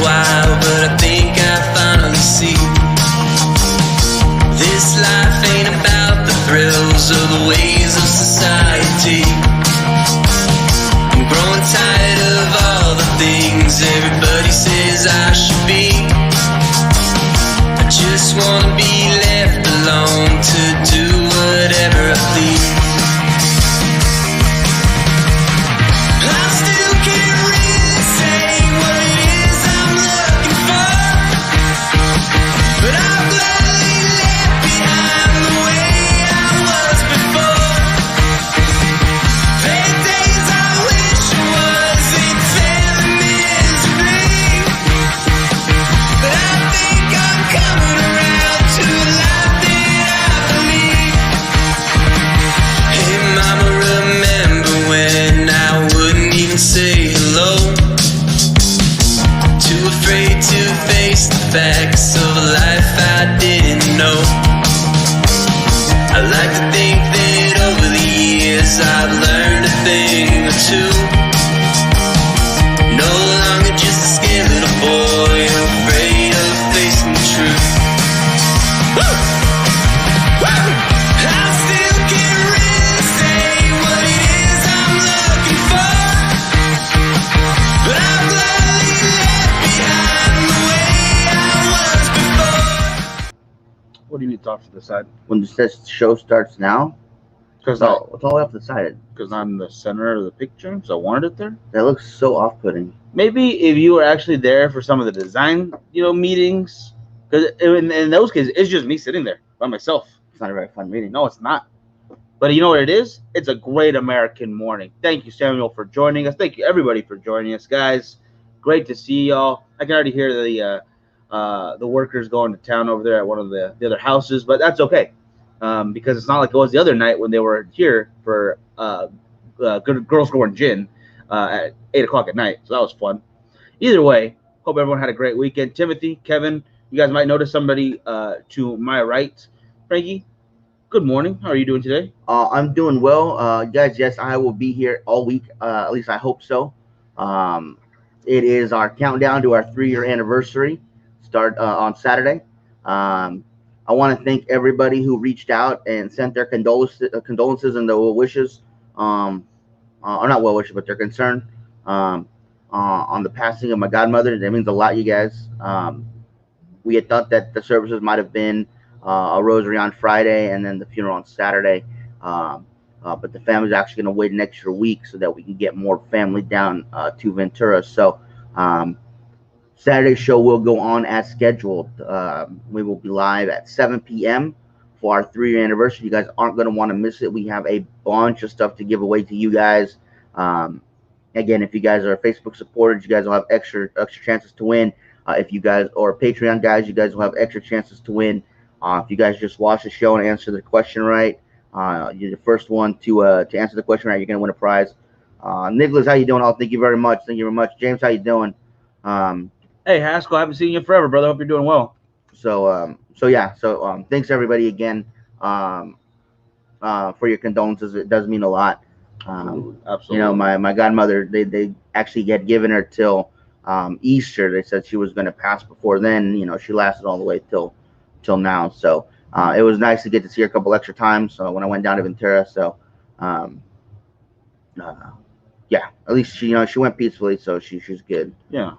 while, but I think I finally see this life ain't about the thrills or the ways of society. I'm growing tired of all the things everybody says I should be. I just wanna be left alone to do whatever I please. I still can't really say what it is I'm looking for, but I'm gladly left behind the way I was before. There are days I wish I wasn't failing miserably, but I think I'm coming around to the life that I believe. Hey mama, remember when I wouldn't even say hello? Too afraid to face the facts of a life I didn't know. I like to think that over the years I've learned a thing or two. No longer just a scared little boy afraid of facing the truth. Woo! Woo! I still can't really say what it is I'm looking for, but I'm gladly left behind the way I was before. What do you mean off to the side? When this show starts now, Because it's all the way off the side. I'm the center of the picture, so I wanted it there. That looks so off-putting. Maybe if you were actually there for some of the design, meetings, because in those cases, it's just me sitting there by myself. It's not a very fun meeting. No, it's not. But you know what it is? It's a great American morning. Thank you, Samuel, for joining us. Thank you, everybody, for joining us, guys. Great to see y'all. I can already hear the workers going to town over there at one of the other houses, but that's okay, because it's not like it was the other night when they were here for girls going gin at 8 o'clock at night. So that was fun. Either way, hope everyone had a great weekend. Timothy, Kevin, you guys might notice somebody to my right. Frankie, good morning. How are you doing today? I'm doing well, guys. Yes, I will be here all week. At least I hope so. It is our countdown to our 3-year anniversary. Start on Saturday. I want to thank everybody who reached out and sent their condolences and their well wishes, or not well wishes, but their concern on the passing of my godmother. That means a lot, you guys. We had thought that the services might have been a rosary on Friday and then the funeral on Saturday, but the family's actually going to wait an extra week so that we can get more family down to Ventura. So Saturday's show will go on as scheduled. We will be live at 7 p.m. for our 3-year anniversary. You guys aren't going to want to miss it. We have a bunch of stuff to give away to you guys. Again, if you guys are Facebook supporters, you guys will have extra chances to win. If you guys are Patreon guys, you guys will have extra chances to win. If you guys just watch the show and answer the question right, you're the first one to answer the question right, you're going to win a prize. Nicholas, how you doing? Thank you very much. Thank you very much. James, how you doing? Hey, Haskell, I haven't seen you forever, brother. Hope you're doing well. So thanks everybody again for your condolences. It does mean a lot. Absolutely. My godmother, they actually had given her till Easter. They said she was going to pass before then. She lasted all the way till now. So it was nice to get to see her a couple extra times when I went down to Ventura. So at least she went peacefully, so she's good. Yeah.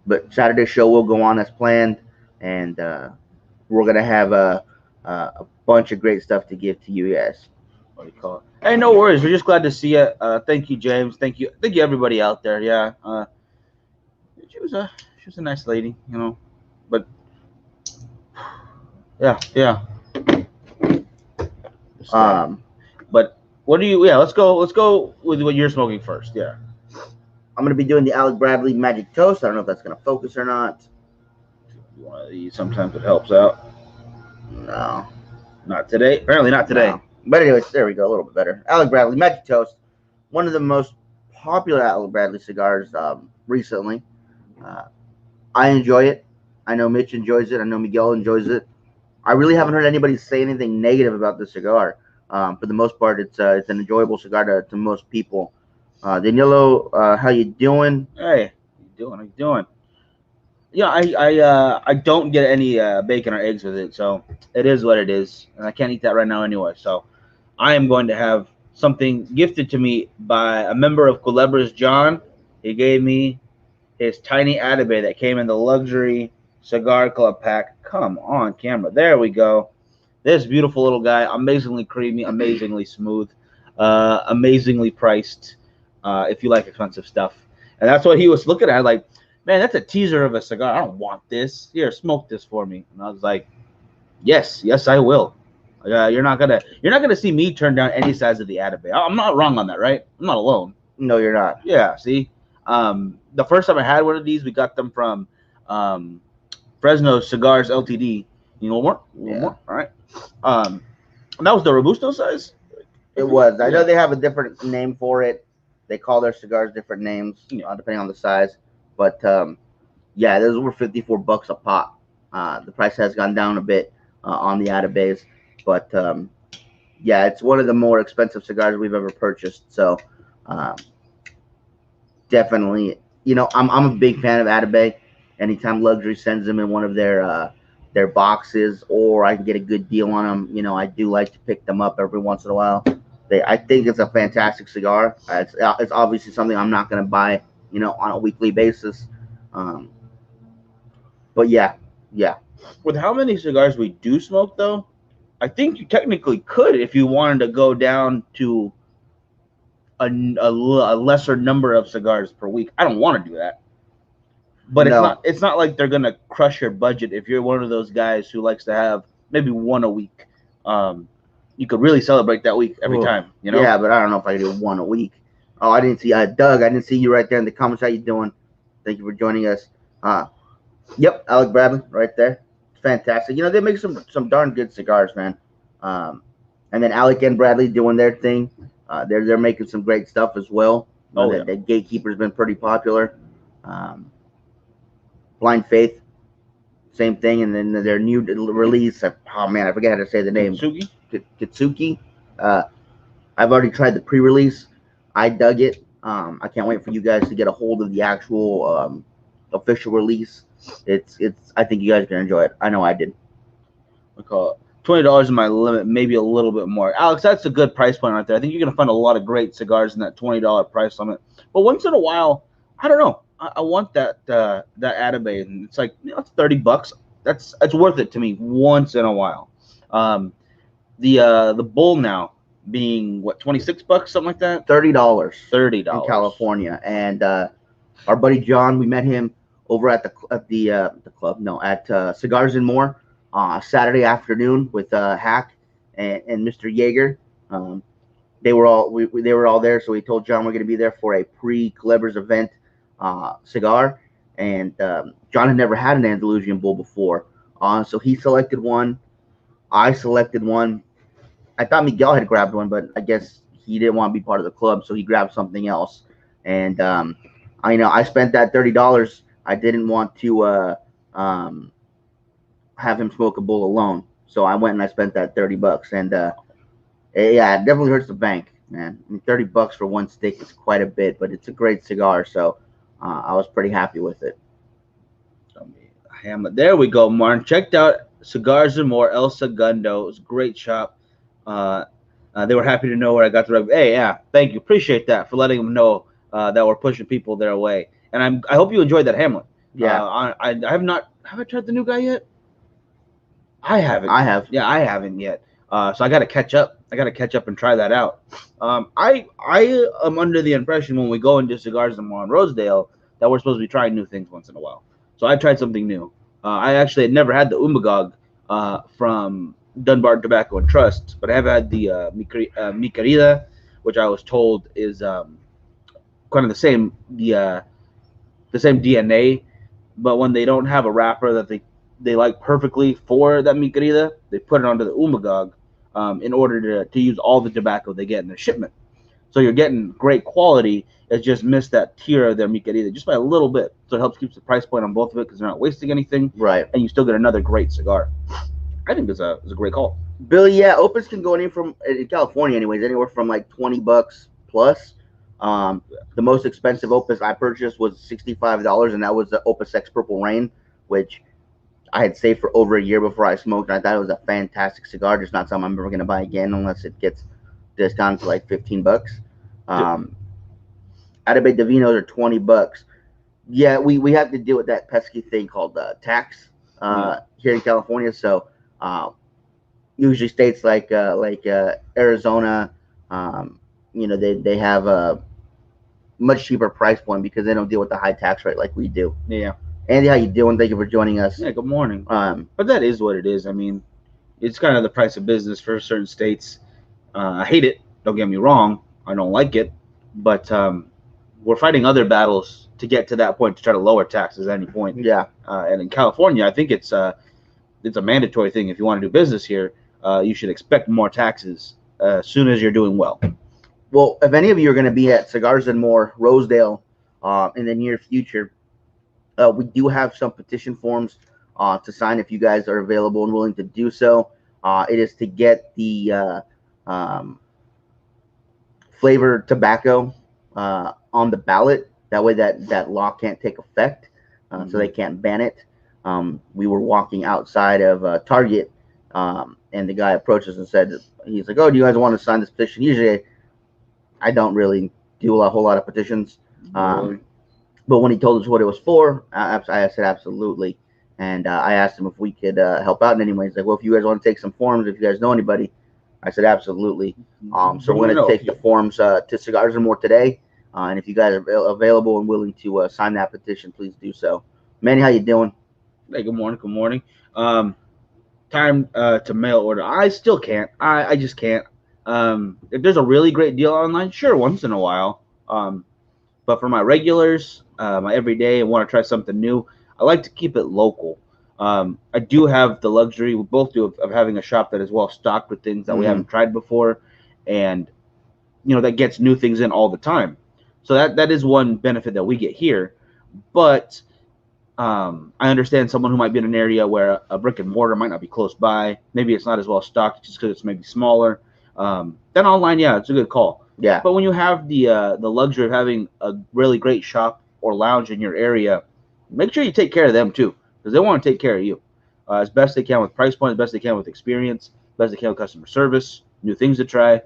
But Saturday's show will go on as planned, and we're gonna have a bunch of great stuff to give to you guys. What do you call it? Hey, no worries. We're just glad to see you. Thank you, James. Thank you everybody out there. Yeah. She was a nice lady, but yeah. But what do you? Yeah, let's go with what you're smoking first. Yeah. I'm going to be doing the Alec Bradley Magic Toast. I don't know if that's going to focus or not. One of these, sometimes it helps out. No. Not today. Apparently not today. No. But anyways, there we go. A little bit better. Alec Bradley Magic Toast. One of the most popular Alec Bradley cigars recently. I enjoy it. I know Mitch enjoys it. I know Miguel enjoys it. I really haven't heard anybody say anything negative about this cigar. For the most part, it's an enjoyable cigar to most people. Danilo, how you doing? Hey, how you doing? Yeah, I don't get any bacon or eggs with it, so it is what it is, and I can't eat that right now anyway. So I am going to have something gifted to me by a member of Culebras, John. He gave me his tiny Atabay that came in the luxury cigar club pack. Come on, camera. There we go. This beautiful little guy, amazingly creamy, amazingly smooth, amazingly priced. If you like expensive stuff, and that's what he was looking at. Like, man, that's a teaser of a cigar. I don't want this. Here, smoke this for me. And I was like, yes, yes, I will. You're not gonna see me turn down any size of the Atabay. I'm not wrong on that, right? I'm not alone. No, you're not. Yeah. See, the first time I had one of these, we got them from Fresno Cigars Ltd. You know more? Yeah. More? All right. That was the Robusto size. It was. I know Yeah. they have a different name for it. They call their cigars different names, Yeah. depending on the size. But yeah, those were $54 a pop. The price has gone down a bit on the Atabays, but yeah, it's one of the more expensive cigars we've ever purchased. So um, definitely, I'm a big fan of Atabay. Anytime Luxury sends them in one of their boxes, or I can get a good deal on them, I do like to pick them up every once in a while. I think it's a fantastic cigar. It's obviously something I'm not going to buy, on a weekly basis. Um, but yeah, yeah. With how many cigars we do smoke, though, I think you technically could if you wanted to go down to a lesser number of cigars per week. I don't want to do that, but No. it's not like they're gonna crush your budget if you're one of those guys who likes to have maybe one a week. You could really celebrate that week every Well, time. You know? Yeah, but I don't know if I can do one a week. Oh, I didn't see Doug. I didn't see you right there in the comments. How you doing? Thank you for joining us. Yep, Alec Bradley right there. Fantastic. They make some darn good cigars, man. And then Alec and Bradley doing their thing. They're making some great stuff as well. Oh, yeah. That Gatekeeper's been pretty popular. Blind Faith, same thing. And then their new release. Oh man, I forget how to say the name. Sugi? Kitsuki. I've already tried the pre-release. I dug it. I can't wait for you guys to get a hold of the actual official release. I think you guys are gonna enjoy it. I know I did. We call it $20 is my limit, maybe a little bit more. Alex, that's a good price point right there. I think you're gonna find a lot of great cigars in that $20 price limit. But once in a while, I don't know. I want that Atabay, and it's like it's $30. It's worth it to me once in a while. The Bull now being what, $26, something like that. $30. $30 in California, and our buddy John, we met him over at the club. No, at Cigars and More, Saturday afternoon with Hack and Mr. Yeager. They were all there, so we told John we're going to be there for a pre-Culebras event cigar, and John had never had an Andalusian Bull before, so he selected one. I selected one. I thought Miguel had grabbed one, but I guess he didn't want to be part of the club, so he grabbed something else. And I spent that $30. I didn't want to have him smoke a Bull alone, so I went and I spent that $30. And yeah, it definitely hurts the bank, man. I mean, $30 for one stick is quite a bit, but it's a great cigar, so I was pretty happy with it. Hamlet. There we go, Martin. Checked out Cigars and More, El Segundo. It was a great shop. They were happy to know where I got the rug. Hey, yeah, thank you. Appreciate that for letting them know that we're pushing people their way. And I hope you enjoyed that Hamlet. Yeah. I have not. Have I tried the new guy yet? I haven't. I have. Yeah, I haven't yet. So I got to catch up. I got to catch up and try that out. I am under the impression when we go into Cigars and More on Rosedale that we're supposed to be trying new things once in a while. So I tried something new. I actually had never had the Umbagog from Dunbar Tobacco and Trust, but I have had the Mi Querida, which I was told is kind of the same DNA, but when they don't have a wrapper that they like perfectly for that Mi Querida, they put it onto the Umbagog in order to use all the tobacco they get in their shipment. So you're getting great quality. It's just missed that tier of their Mi Querida just by a little bit. So it helps keep the price point on both of it because they're not wasting anything. Right. And you still get another great cigar. I think it's a great call. Billy, yeah, opens can go in California anyways, anywhere from like $20 plus. The most expensive Opus I purchased was $65, and that was the Opus X Purple Rain, which I had saved for over a year before I smoked. And I thought it was a fantastic cigar, just not something I'm ever going to buy again unless it gets discounted to like $15. Atabey Divinos are $20. Yeah, we have to deal with that pesky thing called tax here in California. So usually states like Arizona, they have a much cheaper price point because they don't deal with the high tax rate like we do. Yeah. Andy, how you doing? Thank you for joining us. Yeah, good morning. But that is what it is. I mean, it's kind of the price of business for certain states. I hate it. Don't get me wrong. I don't like it. But we're fighting other battles to get to that point to try to lower taxes at any point. Yeah. And in California, I think it's a mandatory thing. If you want to do business here, you should expect more taxes as soon as you're doing well. Well, if any of you are going to be at Cigars and More, Rosedale, in the near future, we do have some petition forms to sign if you guys are available and willing to do so. It is to get the flavored tobacco on the ballot. That way that law can't take effect, so they can't ban it. We were walking outside of Target, and the guy approached us and said, he's like, "Oh, do you guys want to sign this petition?" Usually I don't really do a whole lot of petitions. But when he told us what it was for, I said absolutely. And I asked him if we could help out in any way. He's like, "Well, if you guys want to take some forms, if you guys know anybody." I said absolutely. So we're going to take the forms to Cigars and More today. And if you guys are available and willing to sign that petition, please do so. Manny, how you doing? Hey, good morning. Good morning. Time to mail order. I still can't. I just can't. If there's a really great deal online, sure, once in a while. But for my regulars, my everyday, and want to try something new, I like to keep it local. I do have the luxury, we both do, of having a shop that is well stocked with things that we haven't tried before, and that gets new things in all the time. So that is one benefit that we get here. But I understand someone who might be in an area where a brick and mortar might not be close by. Maybe it's not as well stocked just because it's maybe smaller. Then online, yeah, it's a good call. Yeah. But when you have the luxury of having a really great shop or lounge in your area, make sure you take care of them too, because they want to take care of you as best they can with price point, as best they can with experience, as best they can with customer service, new things to try.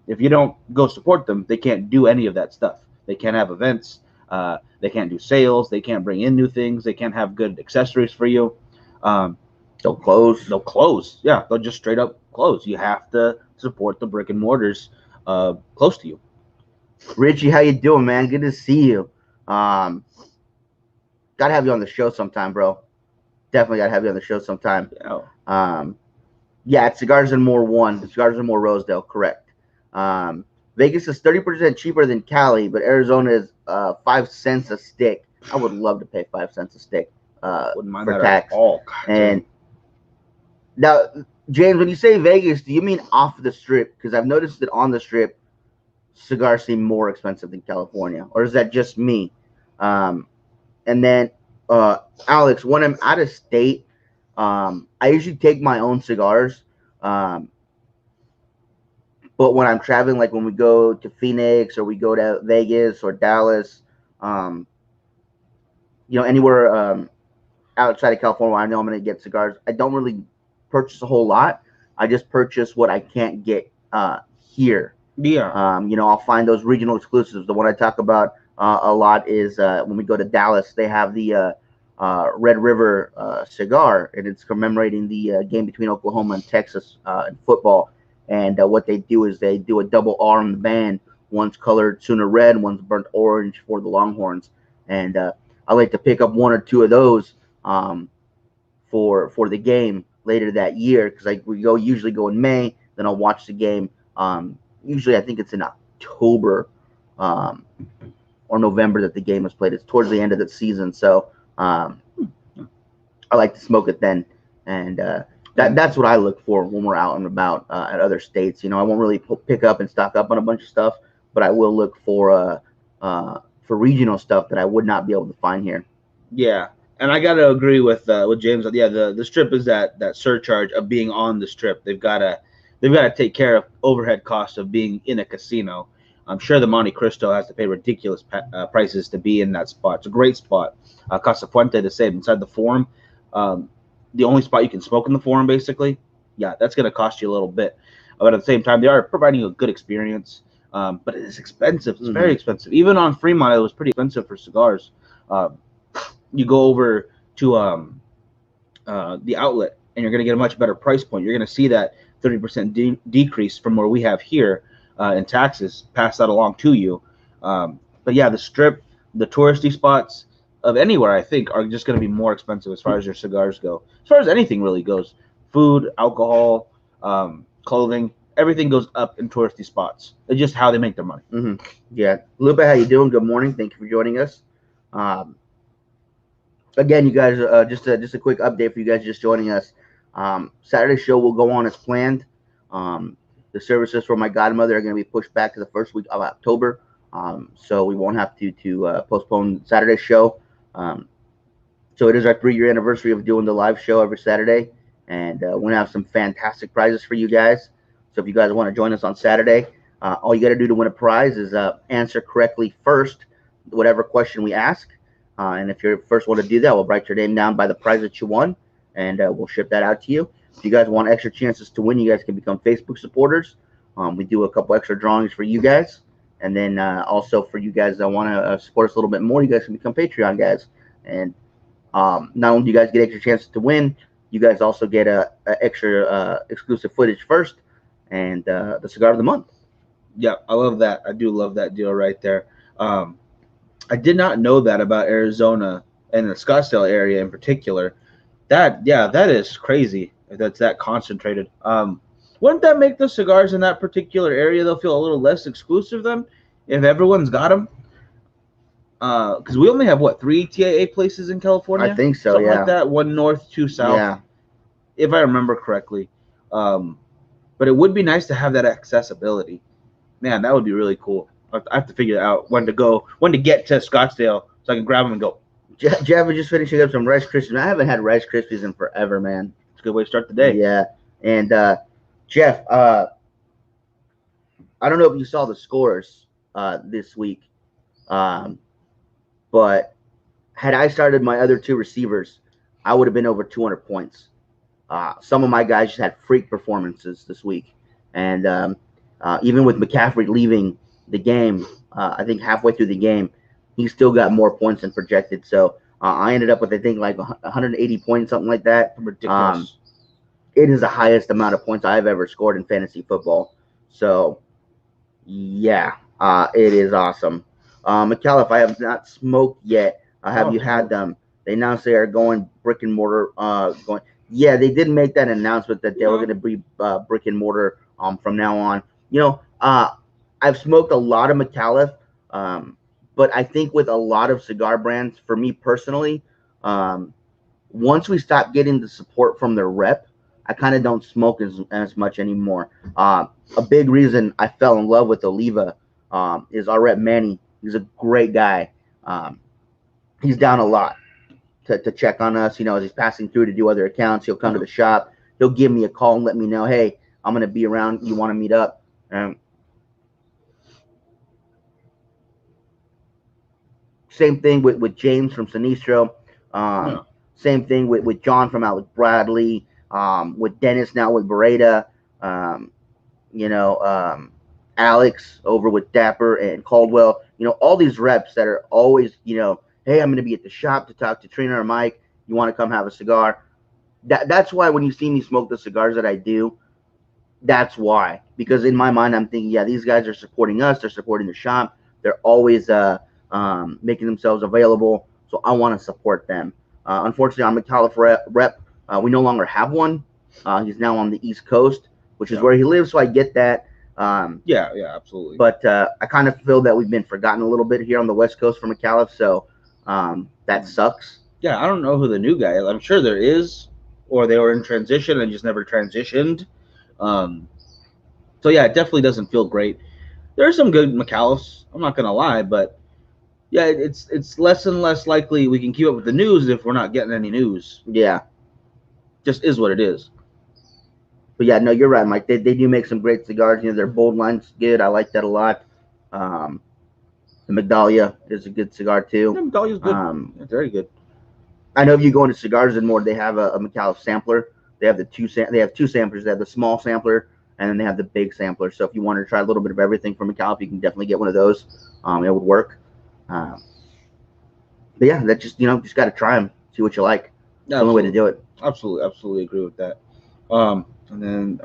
If you don't go support them, they can't do any of that stuff. They can't have events. They can't do sales. They can't bring in new things. They can't have good accessories for you. They'll close. They'll close. Yeah, they'll just straight up close. You have to support the brick and mortars close to you. Richie, how you doing, man? Good to see you. Gotta have you on the show sometime, bro. Definitely gotta have you on the show sometime. Yeah, it's Cigars and More 1. Cigars and More Rosedale, correct. Vegas is 30% cheaper than Cali, but Arizona is 5 cents a stick. I would love to pay 5 cents a stick Wouldn't mind for that tax. at all. And now, James, when you say Vegas, do you mean off the strip? Because I've noticed that on the strip, cigars seem more expensive than California. Or is that just me? And then, Alex, when I'm out of state, I usually take my own cigars. But when I'm traveling, like when we go to Phoenix or we go to Vegas or Dallas, anywhere outside of California where I know I'm going to get cigars, I don't really purchase a whole lot. I just purchase what I can't get here. Yeah. I'll find those regional exclusives. The one I talk about a lot is when we go to Dallas, they have the Red River cigar, and it's commemorating the game between Oklahoma and Texas in football. And what they do is they do a double R on the band. One's colored Sooner red, one's burnt orange for the Longhorns. And I like to pick up one or two of those for the game later that year, because we usually go in May. Then I'll watch the game. Usually I think it's in October or November that the game is played. It's towards the end of the season, so I like to smoke it then. And that's what I look for when we're out and about at other states. I won't really pick up and stock up on a bunch of stuff, but I will look for regional stuff that I would not be able to find here. Yeah, and I gotta agree with James. Yeah, the strip is that surcharge of being on the strip. They've gotta take care of overhead costs of being in a casino. I'm sure the Monte Cristo has to pay ridiculous prices to be in that spot. It's a great spot. Casa Fuente, the same, inside the Forum. Um, the only spot you can smoke in the Forum, basically. Yeah, that's going to cost you a little bit. But at the same time, they are providing a good experience. But it is expensive. It's very expensive. Even on Fremont, it was pretty expensive for cigars. You go over to the outlet, and you're going to get a much better price point. You're going to see that 30% decrease from where we have here in taxes. Pass that along to you. But yeah, the Strip, the touristy spots of anywhere, I think, are just going to be more expensive as far as your cigars go. As far as anything really goes, food, alcohol, clothing, everything goes up in touristy spots. It's just how they make their money. Yeah, Lupe, how you doing? Good morning. Thank you for joining us. Again, you guys, just a quick update for you guys just joining us. Saturday show will go on as planned. The services for my godmother are going to be pushed back to the first week of October, so we won't have to postpone Saturday's show. So it is our 3-year anniversary of doing the live show every Saturday, and we're going to have some fantastic prizes for you guys. So if you guys want to join us on Saturday, all you got to do to win a prize is answer correctly first, whatever question we ask. And if you're the first one to do that, we'll write your name down by the prize that you won, and we'll ship that out to you. If you guys want extra chances to win, you guys can become Facebook supporters. We do a couple extra drawings for you guys. And then also for you guys that want to support us a little bit more, you guys can become Patreon guys. And not only do you guys get extra chances to win, you guys also get a extra exclusive footage first and the cigar of the month. Yeah, I love that. I do love that deal right there. I did not know that about Arizona and the Scottsdale area in particular. That is crazy. If that's that concentrated. Wouldn't that make the cigars in that particular area they'll feel a little less exclusive then if everyone's got them? Because we only have 3 TAA places in California. I think so. Something yeah, like that. 1 north, 2 south. Yeah, if I remember correctly. But it would be nice to have that accessibility. Man, that would be really cool. I have to figure out when to get to Scottsdale so I can grab them and go. Jeff was just finishing up some Rice Krispies. I haven't had Rice Krispies in forever, man. It's a good way to start the day. Yeah, and Jeff, I don't know if you saw the scores this week, but had I started my other 2 receivers, I would have been over 200 points. Some of my guys just had freak performances this week, and even with McCaffrey leaving the game, I think halfway through the game, he still got more points than projected. So I ended up with, I think, like 180 points, something like that. Ridiculous. It is the highest amount of points I've ever scored in fantasy football. So, yeah, it is awesome. McAuliffe, I have not smoked yet. Have you had them? They announced they are going brick and mortar. Yeah, they did make that announcement that they were going to be brick and mortar from now on. You know, I've smoked a lot of McAuliffe, but I think with a lot of cigar brands, for me personally, once we stop getting the support from their rep, I kind of don't smoke as much anymore. A big reason I fell in love with Oliva is our rep Manny. He's a great guy. He's down a lot to check on us. You know, as he's passing through to do other accounts, he'll come to the shop. He'll give me a call and let me know, hey, I'm going to be around. You want to meet up? Same thing with James from Sinistro. Same thing with John from Alex Bradley. With Dennis now with Beretta. Alex over with Dapper and Caldwell. You know, all these reps that are always, you know, hey, I'm going to be at the shop to talk to Trina or Mike. You want to come have a cigar? That's why when you see me smoke the cigars that I do, that's why. Because in my mind, I'm thinking, yeah, these guys are supporting us. They're supporting the shop. They're always making themselves available. So I want to support them. Unfortunately, our McAuliffe rep, we no longer have one. He's now on the East Coast, which is where he lives. So I get that. Yeah, absolutely. But I kind of feel that we've been forgotten a little bit here on the West Coast for McAuliffe. So that sucks. Yeah, I don't know who the new guy is. I'm sure there is, or they were in transition and just never transitioned. So yeah, it definitely doesn't feel great. There are some good McAuliffes, I'm not gonna lie, but yeah, it's less and less likely we can keep up with the news if we're not getting any news. Yeah, just is what it is. But yeah, no, you're right, Mike. They do make some great cigars. You know, their bold line's good. I like that a lot. The Magdalia is a good cigar too. Yeah, Medalia's good. It's very good. I know if you go into Cigars and More, they have a McAuliffe sampler. They have they have two samplers. They have the small sampler and then they have the big sampler. So if you want to try a little bit of everything from McAuliffe, you can definitely get one of those. It would work. But yeah, that just got to try them, see what you like. It's the only way to do it. Absolutely agree with that. And then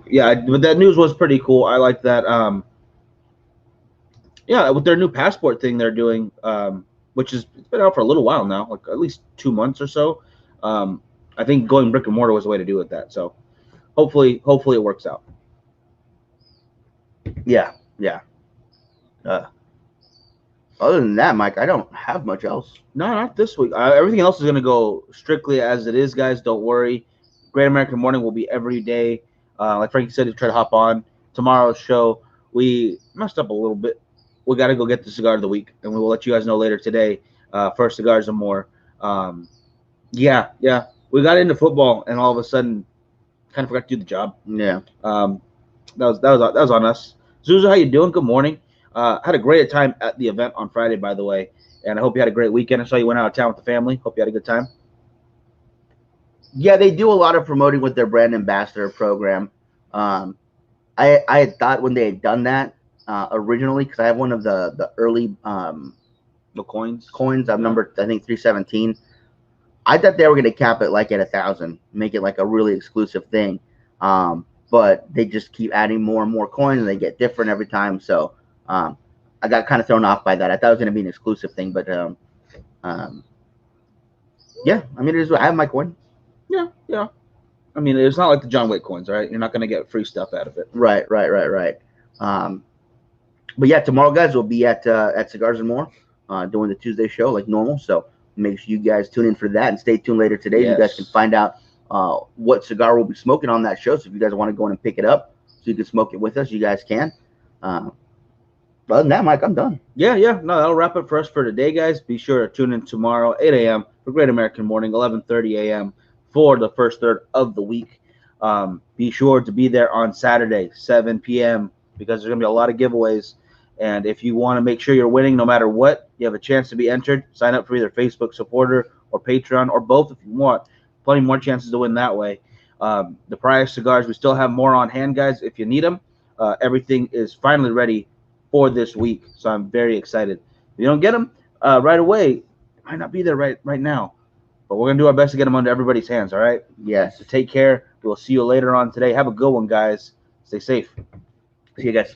yeah, but that news was pretty cool. I like that. Yeah, with their new passport thing they're doing, which it's been out for a little while now, like at least 2 months or so. I think going brick and mortar was the way to do with that. So hopefully it works out. Yeah. Other than that, Mike, I don't have much else. No, not this week. Everything else is going to go strictly as it is, guys. Don't worry. Great American Morning will be every day. Like Frankie said, he tried to hop on. Tomorrow's show, we messed up a little bit. We got to go get the cigar of the week, and we will let you guys know later today for Cigars and More. Yeah. We got into football, and all of a sudden, kind of forgot to do the job. Yeah. That was on us. Zuzu, how you doing? Good morning. Had a great time at the event on Friday, by the way, and I hope you had a great weekend. I saw you went out of town with the family. Hope you had a good time. Yeah, they do a lot of promoting with their brand ambassador program. I had thought when they had done that originally, because I have one of the early The coins. I've numbered, I think 317. I thought they were going to cap it like at 1,000, make it like a really exclusive thing. But they just keep adding more and more coins, and they get different every time. So I got kind of thrown off by that. I thought it was going to be an exclusive thing, but yeah, I mean, I have my coin. Yeah. I mean, it's not like the John Wick coins, right? You're not going to get free stuff out of it. Right. But yeah, tomorrow, guys, we'll be at Cigars and More doing the Tuesday show like normal. So make sure you guys tune in for that and stay tuned later today. Yes. You guys can find out what cigar we'll be smoking on that show. So if you guys want to go in and pick it up so you can smoke it with us, you guys can. Other than that, Mike, I'm done. Yeah. No, that'll wrap it for us for today, guys. Be sure to tune in tomorrow, 8 a.m. for Great American Morning, 11:30 a.m. for the first third of the week. Be sure to be there on Saturday, 7 p.m. because there's going to be a lot of giveaways. And if you want to make sure you're winning no matter what, you have a chance to be entered. Sign up for either Facebook supporter or Patreon or both if you want. Plenty more chances to win that way. The Pariah Cigars, we still have more on hand, guys, if you need them. Everything is finally ready for this week, so I'm very excited. If you don't get them right away, it might not be there right now, but we're going to do our best to get them under everybody's hands, all right? Yes. So take care. We'll see you later on today. Have a good one, guys. Stay safe. See you guys.